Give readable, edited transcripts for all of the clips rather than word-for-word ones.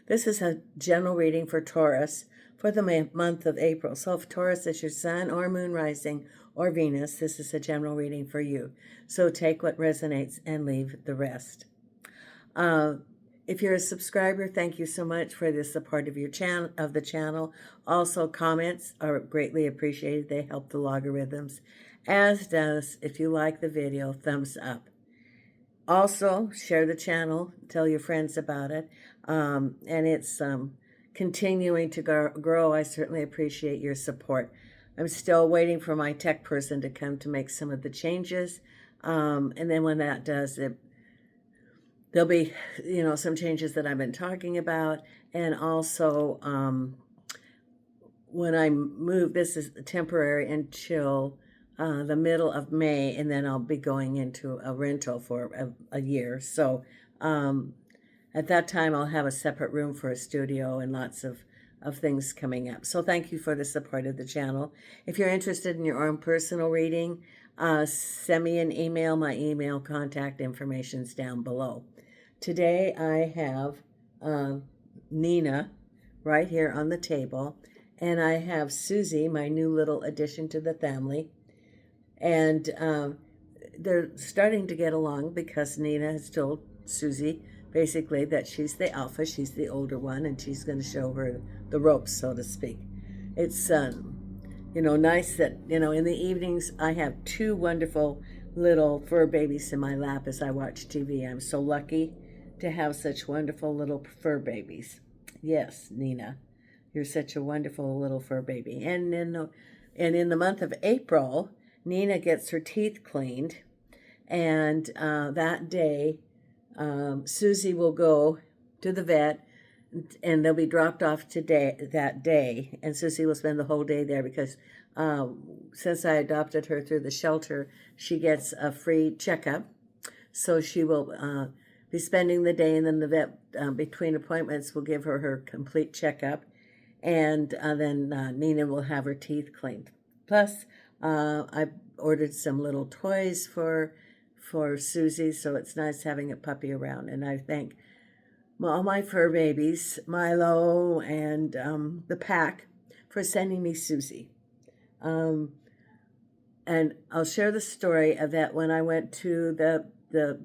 This is a general reading for Taurus for the month of April. So if Taurus is your sun or moon rising or Venus, this is a general reading for you. So take what resonates and leave the rest. If you're a subscriber, thank you so much for the support of your channel, of the channel. Also, comments are greatly appreciated. They help the logarithms, as does, if you like the video, thumbs up. Also, share the channel, tell your friends about it, and it's continuing to grow. I certainly appreciate your support. I'm still waiting for my tech person to come to make some of the changes, and then when that does, there'll be, some changes that I've been talking about, and also when I move, this is temporary until the middle of May, and then I'll be going into a rental for a year. So at that time, I'll have a separate room for a studio and lots of things coming up. So thank you for the support of the channel. If you're interested in your own personal reading, send me an email. My email contact information is down below. Today I have Nina right here on the table, and I have Susie, my new little addition to the family. And they're starting to get along because Nina has told Susie basically that she's the alpha, she's the older one, and she's going to show her the ropes, so to speak. It's, nice that, in the evenings I have two wonderful little fur babies in my lap as I watch TV. I'm so lucky to have such wonderful little fur babies. Yes, Nina, you're such a wonderful little fur baby. And in the month of April, Nina gets her teeth cleaned, and that day, Susie will go to the vet, and they'll be dropped off that day, and Susie will spend the whole day there because since I adopted her through the shelter, she gets a free checkup, so she will be spending the day, and then the vet, between appointments, will give her complete checkup, and then Nina will have her teeth cleaned. Plus, I ordered some little toys for Susie, so it's nice having a puppy around. And I thank all my fur babies, Milo and the pack, for sending me Susie. And I'll share the for that when I went to the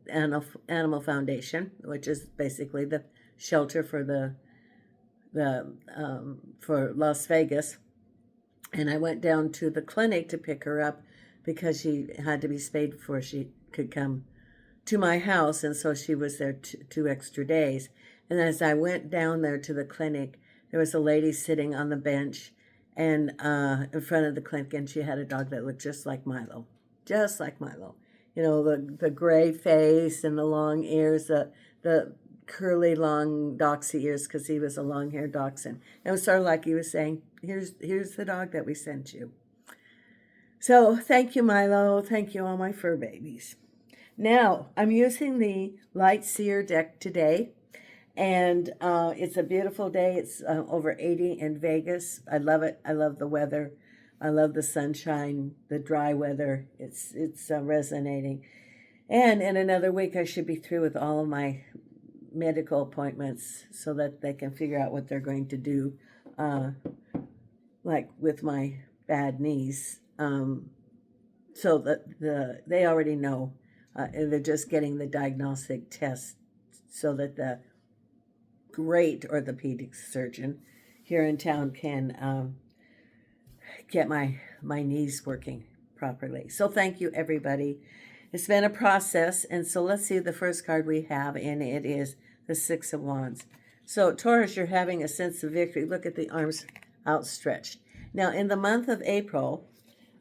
Animal Foundation, which is basically the shelter for for Las Vegas. And I went down to the clinic to pick her up because she had to be spayed before she could come to my house. And so she was there two extra days. And as I went down there to the clinic, there was a lady sitting on the bench and in front of the clinic, and she had a dog that looked just like Milo. Just like Milo. The gray face and the long ears, the curly long doxy ears, because he was a long-haired dachshund. It was sort of like he was saying, here's the dog that we sent you. So thank you, Milo. Thank you, all my fur babies. Now, I'm using the Light Seer deck today, and it's a beautiful day. It's over 80 in Vegas. I love it. I love the weather. I love the sunshine, the dry weather. It's resonating. And in another week, I should be through with all of my medical appointments so that they can figure out what they're going to do, like with my bad knees. So that they already know. They're just getting the diagnostic test so that the great orthopedic surgeon here in town can get my knees working properly. So thank you, everybody. It's been a process, and so let's see the first card we have, and it is the Six of Wands. So Taurus, you're having a sense of victory. Look at the arms outstretched. Now, in the month of April,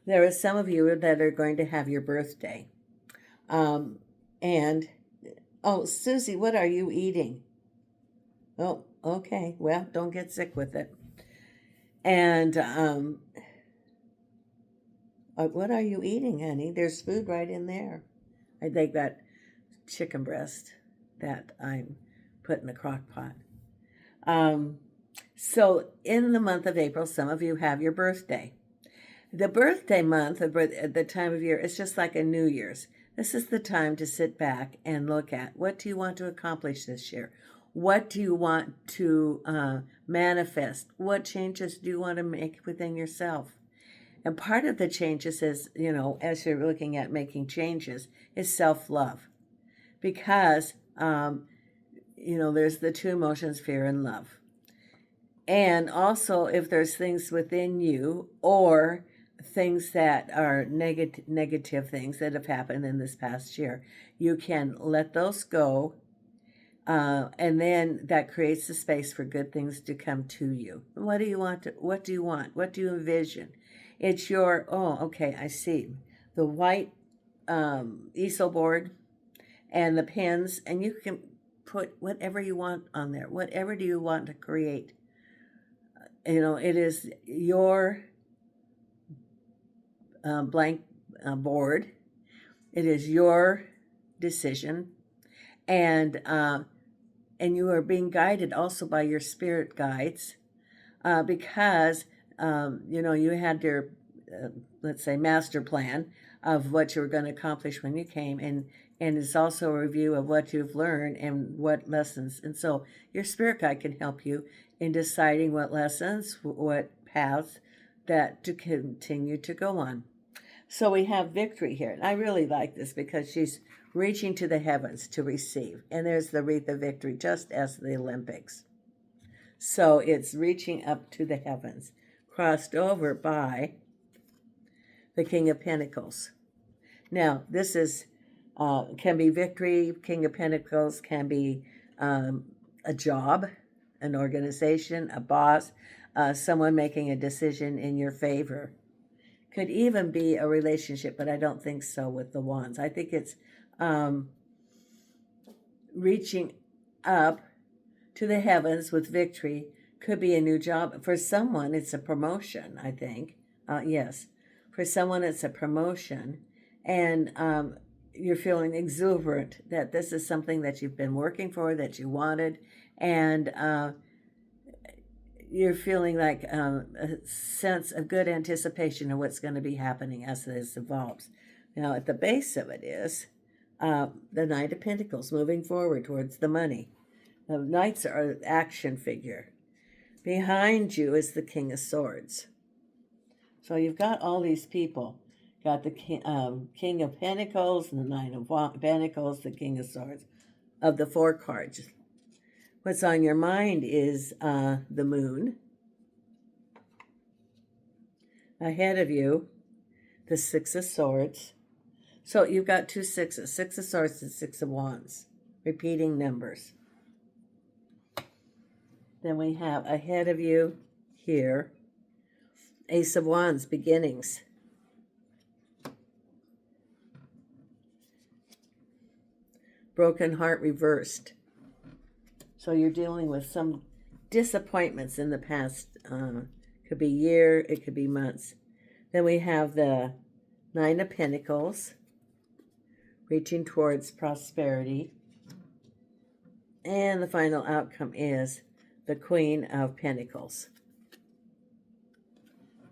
there are some of you that are going to have your birthday. And, oh, Susie, what are you eating? Oh, okay. Well, don't get sick with it. And what are you eating, honey? There's food right in there. I think that chicken breast that I'm put in the crock pot. So in the month of April, some of you have your birthday. The birthday month, the time of year, is just like a New Year's. This is the time to sit back and look at what do you want to accomplish this year? What do you want to manifest? What changes do you want to make within yourself? And part of the changes is, as you're looking at making changes, is self-love. Because, there's the two emotions, fear and love. And also, if there's things within you or things that are negative things that have happened in this past year, you can let those go. And then that creates the space for good things to come to you. What do you want? What do you want? What do you envision? It's your, okay, I see. The white easel board and the pens, and you can put whatever you want on there. Whatever do you want to create? It is your blank board. It is your decision, and you are being guided also by your spirit guides, because you had your let's say master plan of what you were going to accomplish when you came, and it's also a review of what you've learned and what lessons. And so your spirit guide can help you in deciding what lessons, what paths that to continue to go on. So we have victory here. And I really like this because she's reaching to the heavens to receive. And there's the wreath of victory, just as the Olympics. So it's reaching up to the heavens, crossed over by the King of Pentacles. Now, this is can be victory. King of Pentacles can be a job, an organization, a boss, someone making a decision in your favor. Could even be a relationship, but I don't think so with the wands. I think it's reaching up to the heavens with victory. Could be a new job. For someone, it's a promotion, I think. Yes. For someone, it's a promotion. And you're feeling exuberant that this is something that you've been working for, that you wanted. And you're feeling like a sense of good anticipation of what's going to be happening as this evolves. Now, at the base of it is the Knight of Pentacles moving forward towards the money. The Knights are an action figure. Behind you is the King of Swords. So you've got all these people. Got the King of Pentacles, the Knight of Pentacles, the King of Swords. Of the four cards, what's on your mind is the Moon. Ahead of you, the Six of Swords. So you've got two sixes, Six of Swords and Six of Wands, repeating numbers. Then we have ahead of you here, Ace of Wands, beginnings. Broken heart reversed. So you're dealing with some disappointments in the past. Could be year, it could be months. Then we have the Nine of Pentacles, reaching towards prosperity. And the final outcome is the Queen of Pentacles.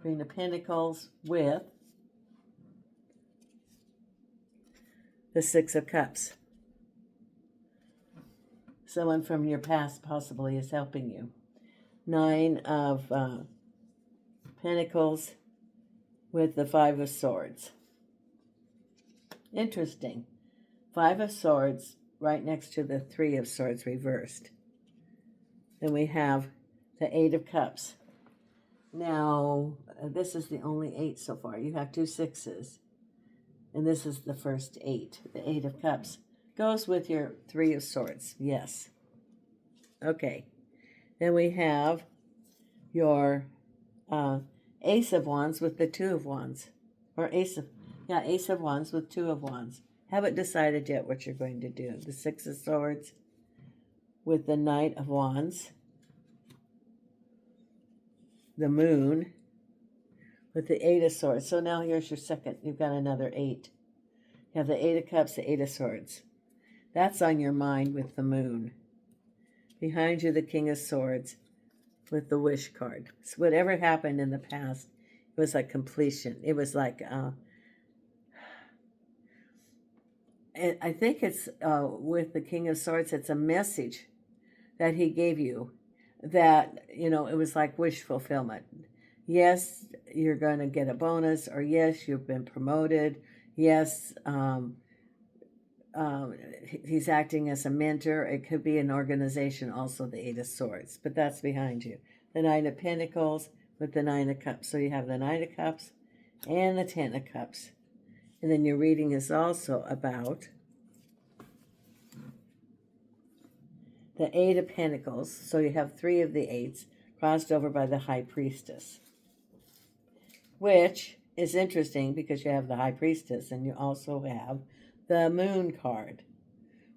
Queen of Pentacles with the Six of Cups. Someone from your past possibly is helping you. Nine of Pentacles with the Five of Swords. Interesting. Five of Swords right next to the Three of Swords reversed. Then we have the Eight of Cups. Now, this is the only 8 so far. You have two sixes. And this is the first 8. The Eight of Cups goes with your Three of Swords. Yes. Okay. Then we have your Ace of Wands with the Two of Wands. Or Ace of Wands with Two of Wands. Haven't decided yet what you're going to do. The Six of Swords with the Knight of Wands. The Moon with the Eight of Swords. So now here's your second. You've got another 8. You have the Eight of Cups, the Eight of Swords. That's on your mind with the Moon. Behind you, the King of Swords with the Wish card. So whatever happened in the past, it was like completion. It was like, I think it's with the King of Swords, it's a message that he gave you that, it was like wish fulfillment. Yes, you're going to get a bonus, or yes, you've been promoted. Yes, he's acting as a mentor. It could be an organization, also the Eight of Swords, but that's behind you. The Nine of Pentacles with the Nine of Cups. So you have the Nine of Cups and the Ten of Cups. And then your reading is also about the Eight of Pentacles. So you have three of the eights crossed over by the High Priestess, which is interesting because you have the High Priestess and you also have the Moon card,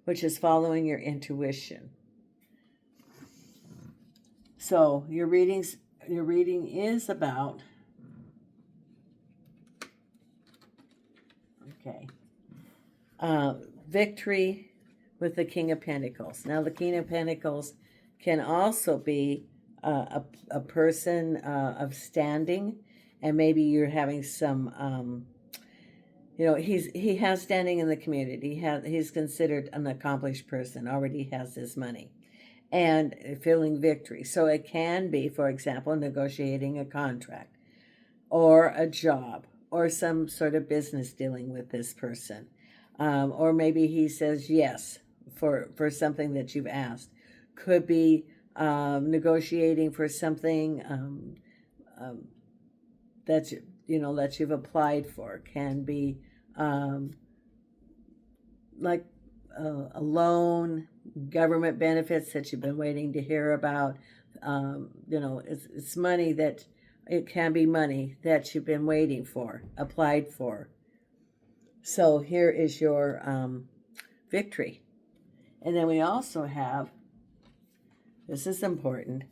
which is following your intuition. So your reading is about, victory with the King of Pentacles. Now the King of Pentacles can also be a person of standing, and maybe you're having some he has standing in the community. He's considered an accomplished person, already has his money, and feeling victory. So it can be, for example, negotiating a contract or a job or some sort of business dealing with this person. Or maybe he says yes for something that you've asked. Could be negotiating for something that that you've applied for. Can be like a loan, government benefits that you've been waiting to hear about. It's money that, it can be money that you've been waiting for, applied for. So here is your victory. And then we also have, this is important,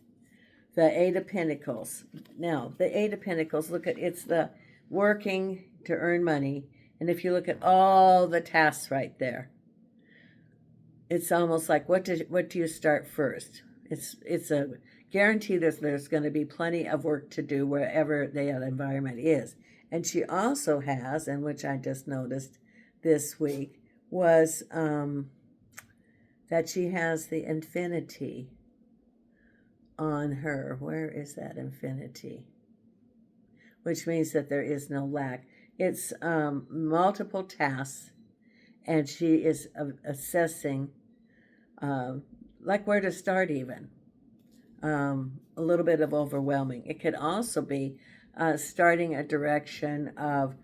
the Eight of Pentacles. Now, the Eight of Pentacles, look at, it's the working to earn money. And if you look at all the tasks right there, it's almost like, what do you start first? It's a guarantee that there's going to be plenty of work to do wherever the environment is. And she also has, and which I just noticed this week, was that she has the infinity on her. Where is that infinity? Which means that there is no lack. It's multiple tasks, and she is assessing like where to start even. A little bit of overwhelming. It could also be starting a direction of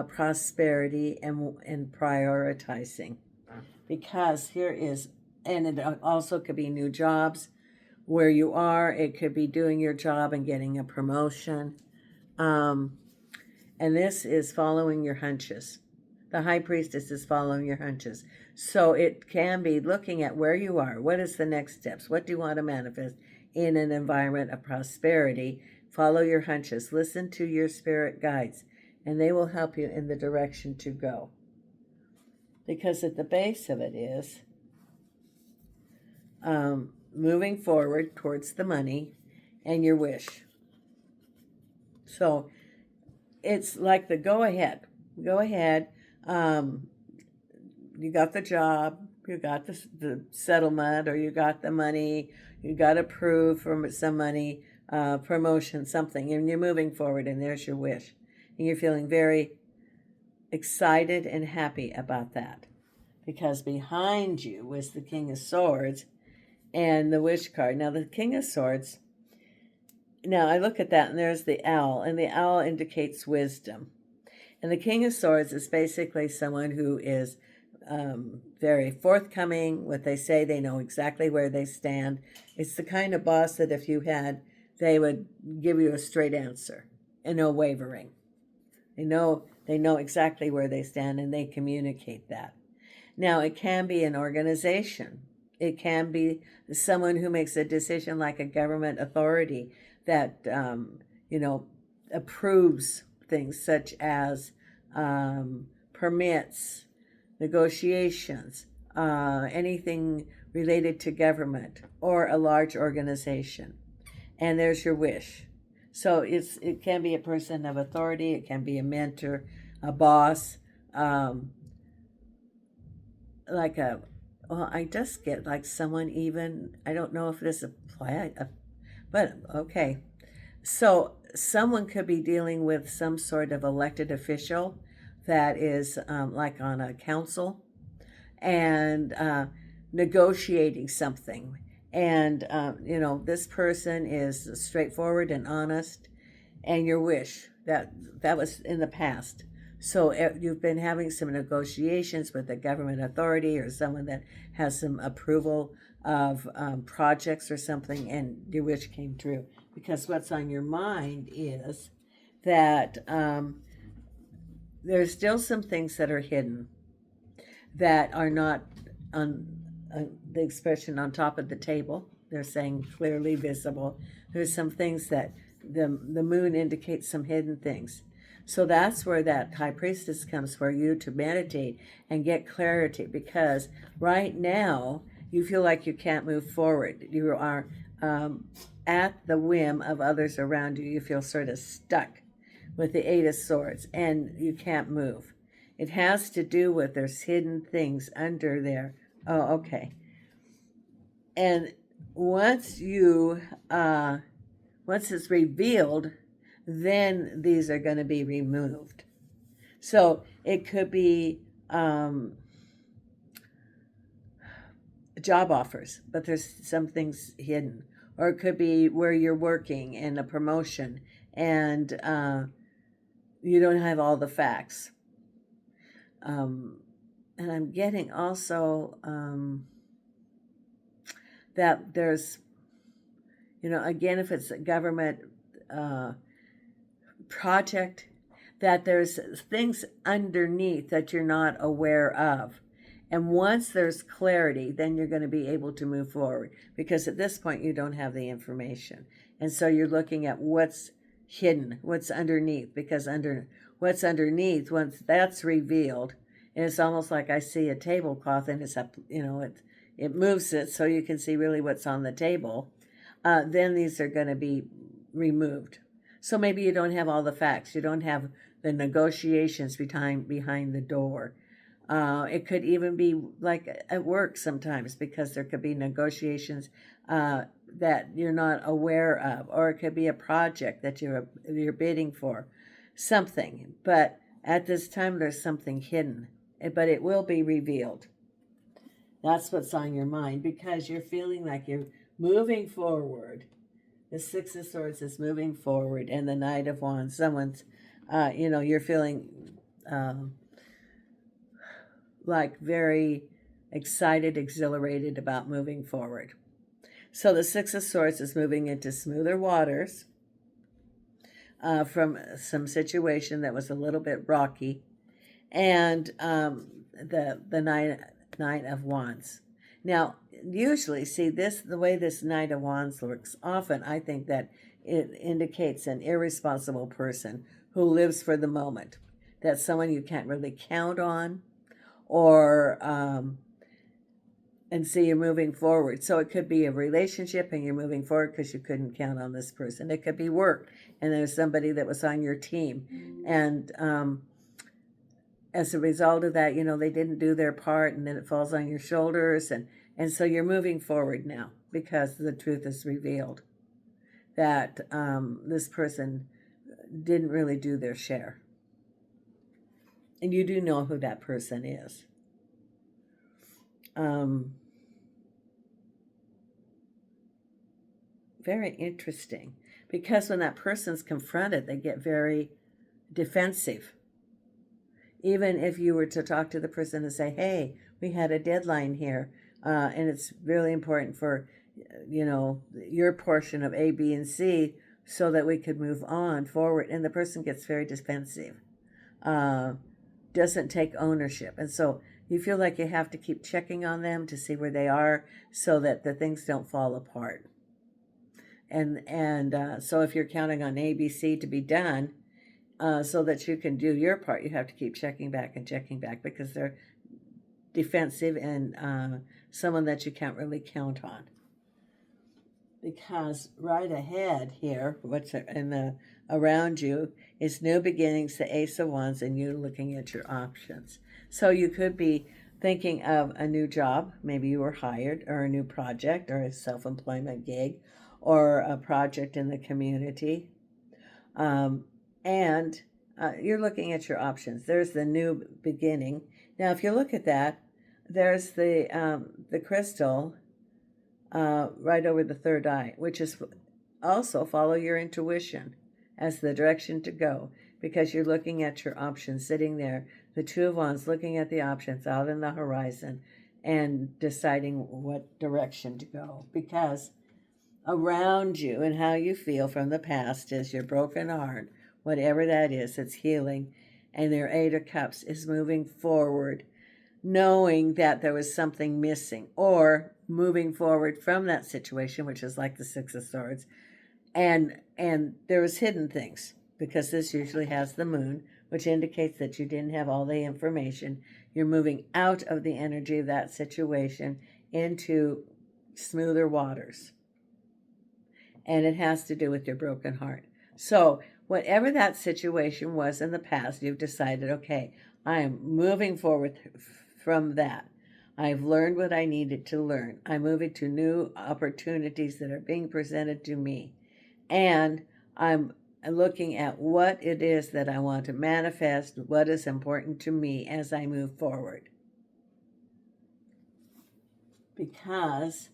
prosperity and prioritizing. Because here is, and it also could be new jobs where you are. It could be doing your job and getting a promotion. And this is following your hunches. The High Priestess is following your hunches. So it can be looking at where you are. What is the next steps? What do you want to manifest in an environment of prosperity? Follow your hunches. Listen to your spirit guides, and they will help you in the direction to go. Because at the base of it is moving forward towards the money and your wish. So it's like the go ahead. Go ahead. You got the job, you got the settlement, or you got the money, you got approved for some money, promotion, something, and you're moving forward, and there's your wish. And you're feeling very excited and happy about that. Because behind you was the King of Swords and the wish card. Now, the King of Swords, now I look at that, and there's the owl, and the owl indicates wisdom. And the King of Swords is basically someone who is very forthcoming. What they say, they know exactly where they stand. It's the kind of boss that if you had, they would give you a straight answer and no wavering. They know exactly where they stand, and they communicate that. Now, it can be an organization. It can be someone who makes a decision, like a government authority that, approves things such as permits, negotiations, anything related to government or a large organization. And there's your wish. So it can be a person of authority. It can be a mentor, a boss, like a Well, I just get like someone even, I don't know if this apply, but okay. So someone could be dealing with some sort of elected official that is like on a council and negotiating something. And, this person is straightforward and honest, and your wish that was in the past. So you've been having some negotiations with a government authority or someone that has some approval of projects or something, and your wish came true. Because what's on your mind is that there's still some things that are hidden that are not on the expression on top of the table. They're saying clearly visible. There's some things that the moon indicates some hidden things. So that's where that high priestess comes for you to meditate and get clarity, because right now you feel like you can't move forward. You are at the whim of others around you. You feel sort of stuck with the Eight of Swords and you can't move. It has to do with there's hidden things under there. Oh, okay. And once once it's revealed, then these are going to be removed. So it could be job offers, but there's some things hidden. Or it could be where you're working and a promotion, and you don't have all the facts. And I'm getting also that there's, again, if it's a government project, that there's things underneath that you're not aware of. And once there's clarity, then you're going to be able to move forward, because at this point you don't have the information. And so you're looking at what's hidden, what's underneath, because what's underneath, once that's revealed, and it's almost like I see a tablecloth and it's up, it moves it so you can see really what's on the table. Then these are going to be removed. So maybe you don't have all the facts. You don't have the negotiations behind the door. It could even be like at work sometimes, because there could be negotiations that you're not aware of, or it could be a project that you're bidding for, something. But at this time, there's something hidden, but it will be revealed. That's what's on your mind, because you're feeling like you're moving forward. The Six of Swords is moving forward, and the Knight of Wands, someone's, you're feeling like very excited, exhilarated about moving forward. So the Six of Swords is moving into smoother waters from some situation that was a little bit rocky, and the Knight of Wands. Now, usually, see this, the way this Knight of Wands looks, often I think that it indicates an irresponsible person who lives for the moment. That's someone you can't really count on, or and see you're moving forward. So it could be a relationship and you're moving forward because you couldn't count on this person. It could be work and there's somebody that was on your team, and as a result of that, they didn't do their part, and then it falls on your shoulders, and so you're moving forward now because the truth is revealed that this person didn't really do their share. And you do know who that person is. Very interesting, because when that person's confronted, they get very defensive. Even if you were to talk to the person and say, hey, we had a deadline here, and it's really important for, your portion of A, B, and C, so that we could move on forward. And the person gets very defensive, doesn't take ownership. And so you feel like you have to keep checking on them to see where they are so that the things don't fall apart. And so if you're counting on A, B, C to be done, so that you can do your part, you have to keep checking back because they're defensive and someone that you can't really count on. Because right ahead here, what's in the around you is new beginnings, the Ace of Wands, and you looking at your options. So you could be thinking of a new job. Maybe you were hired, or a new project, or a self-employment gig, or a project in the community. Um, and you're looking at your options. There's the new beginning. Now, if you look at that, there's the crystal right over the third eye, which is also follow your intuition as the direction to go, because you're looking at your options sitting there. The Two of Wands looking at the options out in the horizon and deciding what direction to go, because around you and how you feel from the past is your broken heart, whatever that is, it's healing. And their Eight of Cups is moving forward, knowing that there was something missing, or moving forward from that situation, which is like the Six of Swords. And there was hidden things, because this usually has the moon, which indicates that you didn't have all the information. You're moving out of the energy of that situation into smoother waters. And it has to do with your broken heart. So whatever that situation was in the past, you've decided, okay, I am moving forward from that. I've learned what I needed to learn. I'm moving to new opportunities that are being presented to me. And I'm looking at what it is that I want to manifest, what is important to me as I move forward. Because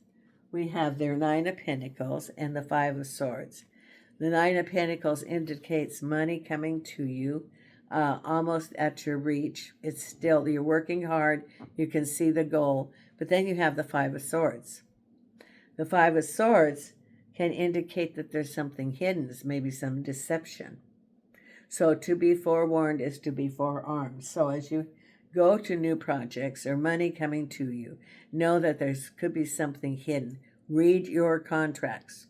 we have their Nine of Pentacles and the Five of Swords. The Nine of Pentacles indicates money coming to you, almost at your reach. It's still, you're working hard, you can see the goal, but then you have the Five of Swords. The Five of Swords can indicate that there's something hidden, maybe some deception. So to be forewarned is to be forearmed. So as you go to new projects or money coming to you, know that there could be something hidden. Read your contracts.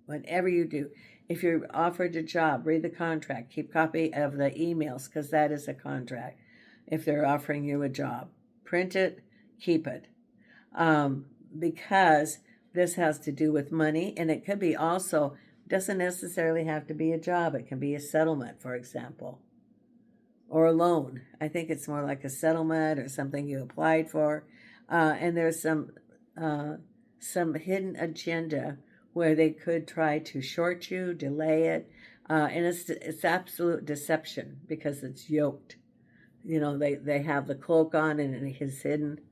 Whatever you do, if you're offered a job, read the contract. Keep copy of the emails, because that is a contract. If they're offering you a job, print it, keep it, because this has to do with money, and it could be also, doesn't necessarily have to be a job. It can be a settlement, for example, or a loan. I think it's more like a settlement or something you applied for, and there's some hidden agenda where they could try to short you, delay it, and it's absolute deception, because it's yoked. You know, they have the cloak on and it is hidden.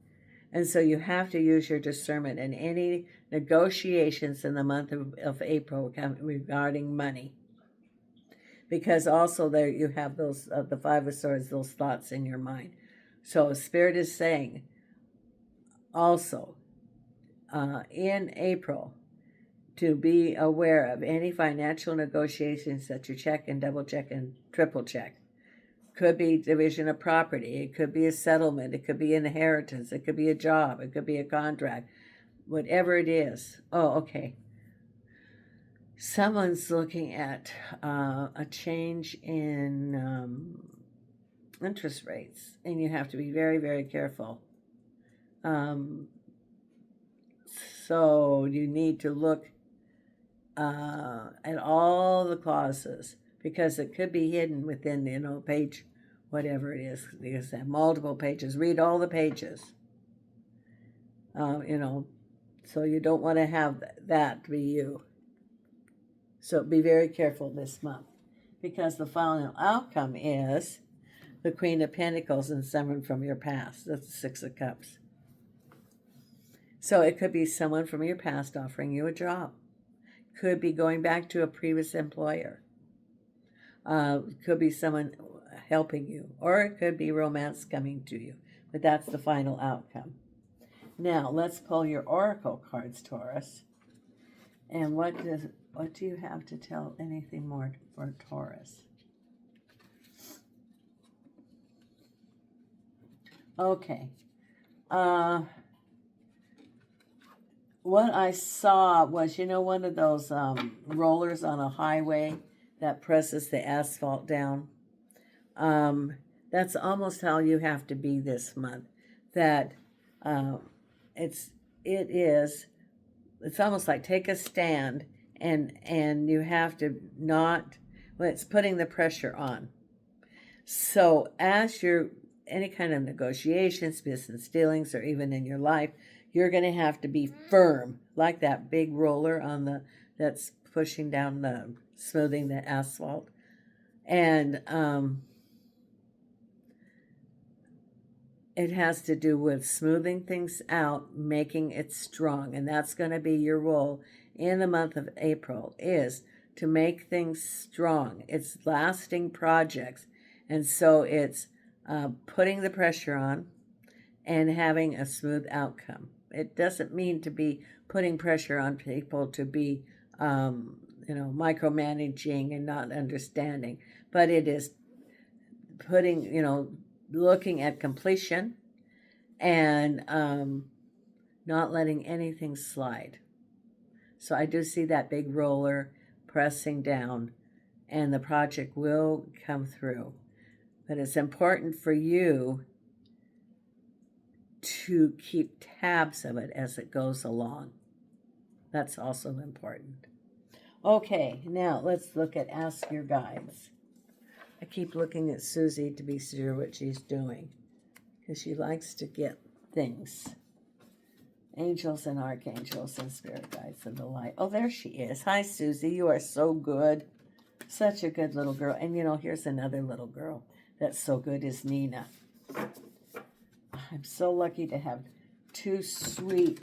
And so you have to use your discernment in any negotiations in the month of April regarding money. Because also there you have those, the Five of Swords, those thoughts in your mind. So Spirit is saying also in April to be aware of any financial negotiations that you check and double check and triple check. Could be division of property, it could be a settlement, it could be inheritance, it could be a job, it could be a contract, whatever it is. Oh, okay. Someone's looking at a change in interest rates, and you have to be very, very careful. So you need to look at all the clauses, because it could be hidden within, page, whatever it is. Because they have multiple pages. Read all the pages. So you don't want to have that be you. So be very careful this month, because the final outcome is the Queen of Pentacles and someone from your past. That's the Six of Cups. So it could be someone from your past offering you a job. Could be going back to a previous employer. Could be someone helping you, or it could be romance coming to you. But that's the final outcome. Now let's pull your oracle cards, Taurus. And what do you have to tell anything more for Taurus? Okay. What I saw was, one of those rollers on a highway that presses the asphalt down. That's almost how you have to be this month. That it's almost like take a stand, and you have to not, it's putting the pressure on. So as you're any kind of negotiations, business dealings, or even in your life, you're going to have to be firm, like that big roller on the that's pushing down the smoothing the asphalt, and it has to do with smoothing things out, making it strong, and that's going to be your role in the month of April, is to make things strong. It's lasting projects, and so it's putting the pressure on and having a smooth outcome. It doesn't mean to be putting pressure on people to be, micromanaging and not understanding, but it is putting, looking at completion and not letting anything slide. So I do see that big roller pressing down, and the project will come through. But it's important for you to keep tabs of it as it goes along. That's also important. Okay, now let's look at Ask Your Guides. I keep looking at Susie to be sure what she's doing, because she likes to get things. Angels and archangels and spirit guides of the light. Oh, there she is. Hi, Susie. You are so good. Such a good little girl. And, here's another little girl that's so good, is Nina. I'm so lucky to have two sweet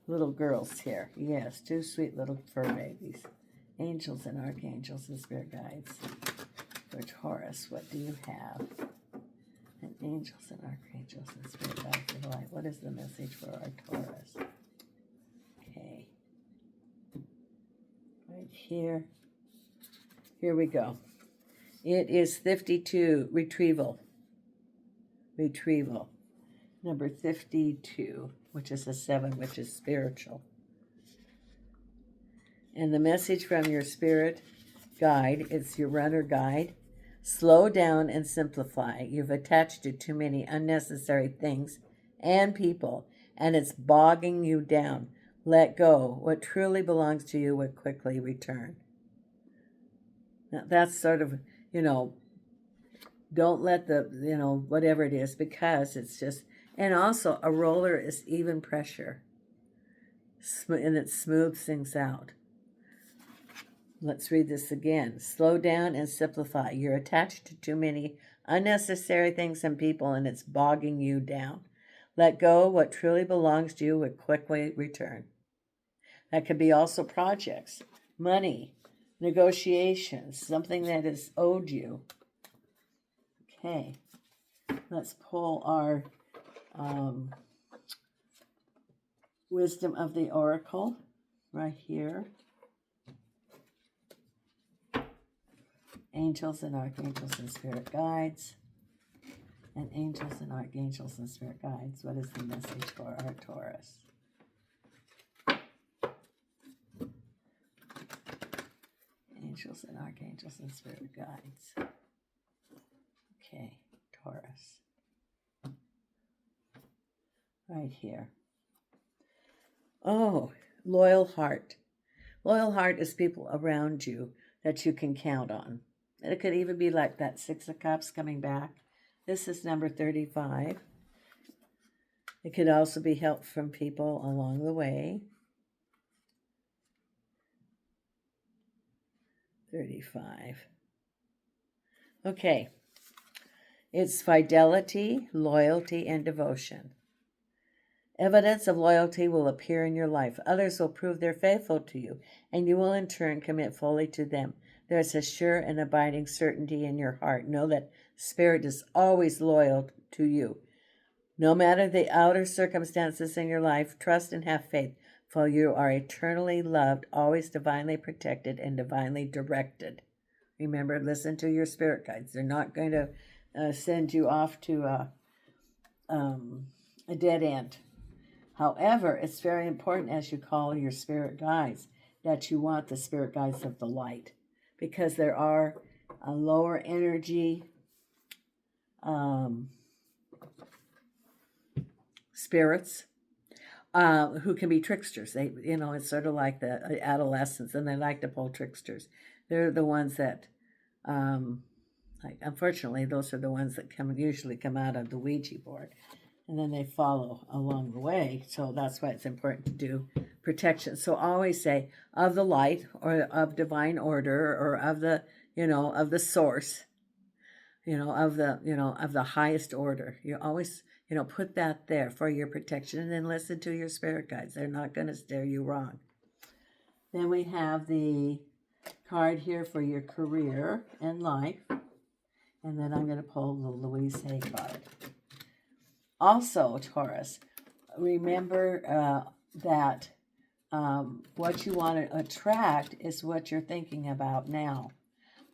little girls here. Yes, two sweet little fur babies. Angels and archangels and spirit guides. For Taurus, what do you have? And angels and archangels and spirit guides of the light. What is the message for our Taurus? Okay. Right here. Here we go. It is 52, retrieval. Retrieval. Number 52, which is a 7, which is spiritual. And the message from your spirit guide, it's your runner guide. Slow down and simplify. You've attached to too many unnecessary things and people, and it's bogging you down. Let go. What truly belongs to you will quickly return. Now, that's sort of, don't let the, whatever it is, because it's just, and also a roller is even pressure, and it smooths things out. Let's read this again. Slow down and simplify. You're attached to too many unnecessary things and people, and it's bogging you down. Let go. What truly belongs to you will quickly return. That could be also projects, money, negotiations, something that is owed you. Okay, let's pull our wisdom of the oracle right here. Angels and archangels and spirit guides. And angels and archangels and spirit guides. What is the message for our Taurus? Angels and archangels and spirit guides. Okay, Taurus. Right here. Oh, loyal heart. Loyal heart is people around you that you can count on. And it could even be like that 6 of Cups coming back. This is number 35. It could also be help from people along the way. 35. Okay. It's fidelity, loyalty, and devotion. Evidence of loyalty will appear in your life. Others will prove they're faithful to you, and you will in turn commit fully to them. There's a sure and abiding certainty in your heart. Know that Spirit is always loyal to you. No matter the outer circumstances in your life, trust and have faith, for you are eternally loved, always divinely protected, and divinely directed. Remember, listen to your spirit guides. They're not going to send you off to a dead end. However, it's very important as you call your spirit guides that you want the spirit guides of the light, because there are a lower energy spirits who can be tricksters. They, it's sort of like the adolescents, and they like to pull tricksters. They're the ones that Like, unfortunately, those are the ones that usually come out of the Ouija board, and then they follow along the way. So that's why it's important to do protection. So always say of the light, or of divine order, or of the, of the source, of the highest order. You always, put that there for your protection, and then listen to your spirit guides. They're not going to steer you wrong. Then we have the card here for your career and life. And then I'm going to pull the Louise Hay card. Also, Taurus, remember that what you want to attract is what you're thinking about now.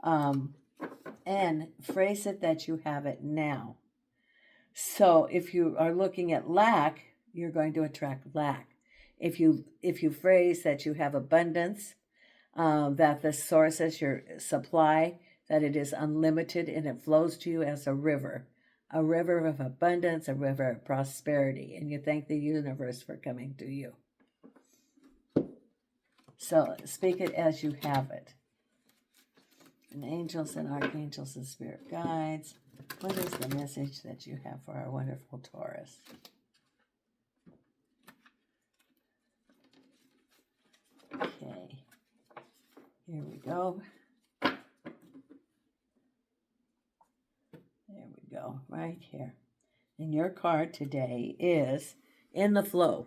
And phrase it that you have it now. So if you are looking at lack, you're going to attract lack. If you phrase that you have abundance, that the source is your supply, that it is unlimited and it flows to you as a river of abundance, a river of prosperity, and you thank the universe for coming to you. So speak it as you have it. And angels and archangels and spirit guides, what is the message that you have for our wonderful Taurus? Okay, here we go. There we go, right here. And your card today is in the flow.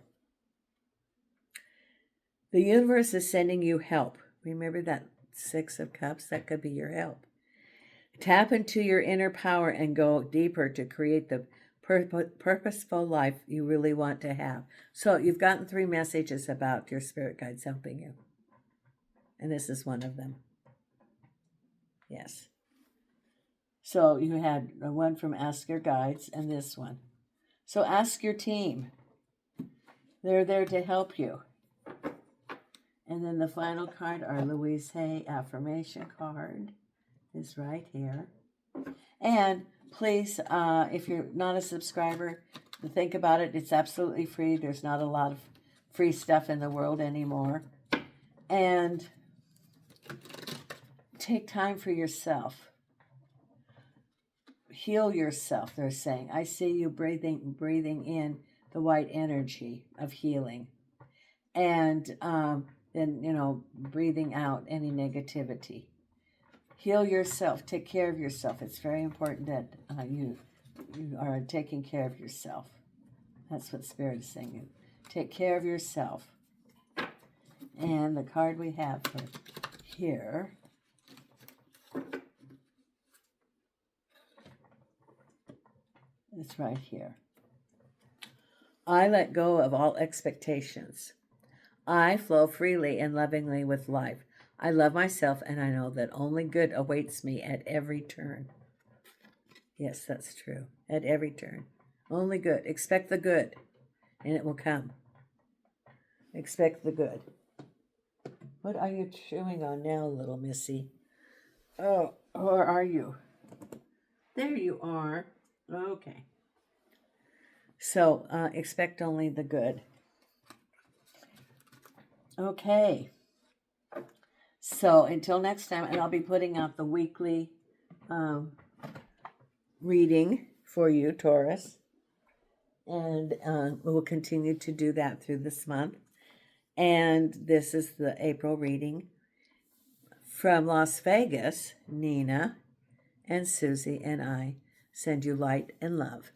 The universe is sending you help. Remember that Six of Cups? That could be your help. Tap into your inner power and go deeper to create the purposeful life you really want to have. So you've gotten 3 messages about your spirit guides helping you. And this is one of them. Yes. So you had one from Ask Your Guides and this one. So ask your team. They're there to help you. And then the final card, our Louise Hay affirmation card, is right here. And please, if you're not a subscriber, think about it. It's absolutely free. There's not a lot of free stuff in the world anymore. And take time for yourself. Heal yourself, they're saying. I see you breathing in the white energy of healing. And then, breathing out any negativity. Heal yourself. Take care of yourself. It's very important that you are taking care of yourself. That's what Spirit is saying. Take care of yourself. And the card we have for here, it's right here. I let go of all expectations. I flow freely and lovingly with life. I love myself, and I know that only good awaits me at every turn. Yes, that's true. At every turn. Only good. Expect the good, and it will come. Expect the good. What are you chewing on now, little missy? Oh, or are you? There you are. Okay. So, expect only the good. Okay. So, until next time, and I'll be putting out the weekly reading for you, Taurus. And we will continue to do that through this month. And this is the April reading. From Las Vegas, Nina and Susie and I send you light and love.